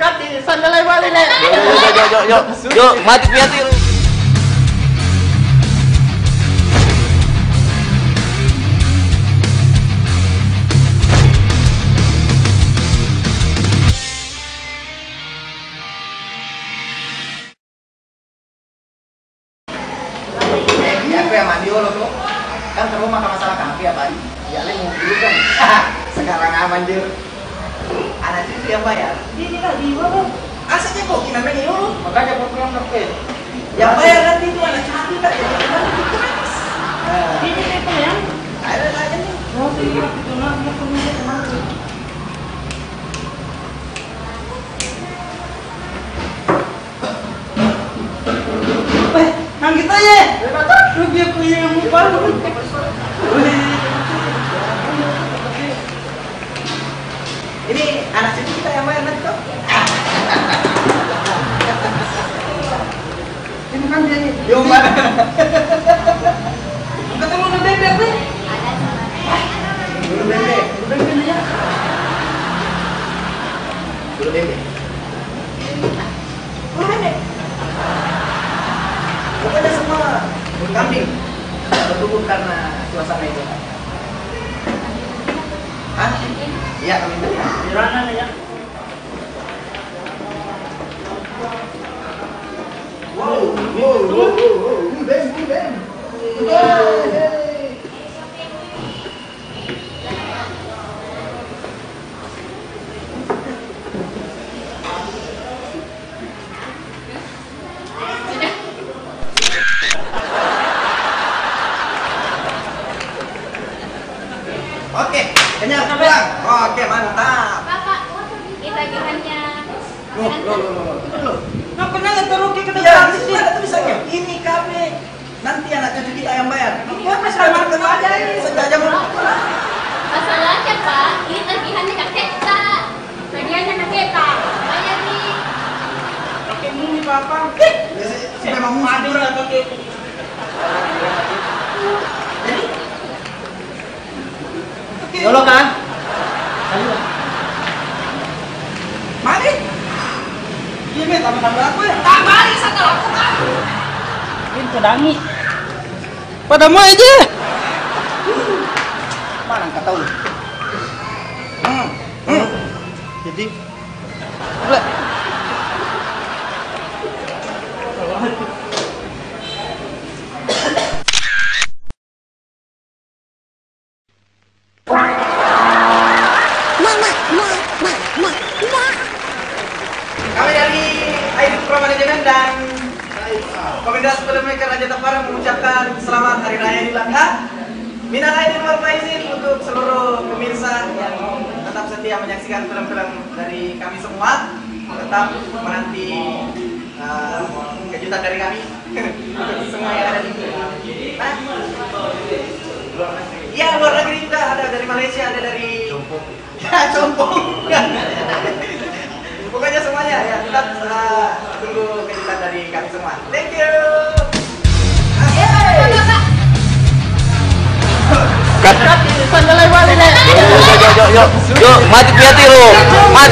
Kati, sandalay balik nih. Yuk, mati piati lu. Ya, aku yang mandi dulu tuh. Kan ke rumah ke masalah kafe ya, Pak. Ya, le mau dulu kan. Sekarang aman, Dir. Anak cucu yang bayar. Ini lah di bawah. Asalnya kok gimana ya, lu? Makanya aku pulang kafe. Yang bayar nanti itu anak cucu tak jadi gimana gitu mas. Ini apa ya? Ada aja nih. Mau sih itu nak mau kemudian kemana? Nang kita ya. Rugi aku yang lupa. Ini anak cucu kita yang bayar nanti, toh. Ini kan dia nih. Yo, mana? Ketemu dengan bebek nih. Dulu bebek. Bebek ya. Dulu bebek. Mana? Pokoknya semua kambing bertumbuh karena suasana itu. Hah? Iya, kambing tadi. Di mana nih ya? Wow, bem. Oke, kenyang pulang. Oke, mantap. Bapak, ini tagihannya. Loh. Nggak pernah nggak teruki ke Ya, depan di sih. sini ada tulisannya. Ini kafe. Nanti anak cucu kita yang bayar. Ya, Mas, sama aja ini. Sengaja mau. Masalahnya Pak, ini tagihannya nggak kita. Tagihannya nggak kita. Bayar nih. Pakai mumi papa. Si memang musuh. Lah pakai. Jadi, Yolo kan? mari. Ini tambah aku ya. Tambahin satu aku kan. Ini pedangi. Padamu aja. Mana enggak tahu. Jadi Kami dari Air Pro Manajemen dan Komunitas Filmmaker Raja Tapara mengucapkan selamat Hari Raya Idul Adha. Minal aidin wal faizin untuk seluruh pemirsa yang tetap setia menyaksikan film-film dari kami semua. Tetap menanti kejutan dari kami untuk semua yang ada di Iya, luar negeri juga ada dari Malaysia, ada dari Ya, Compong. Pokoknya semuanya ya, tetap tunggu kejutan dari kami semua. Thank you. Kat. Sandalay balik nih. Yuk, mati piati lu. Mati.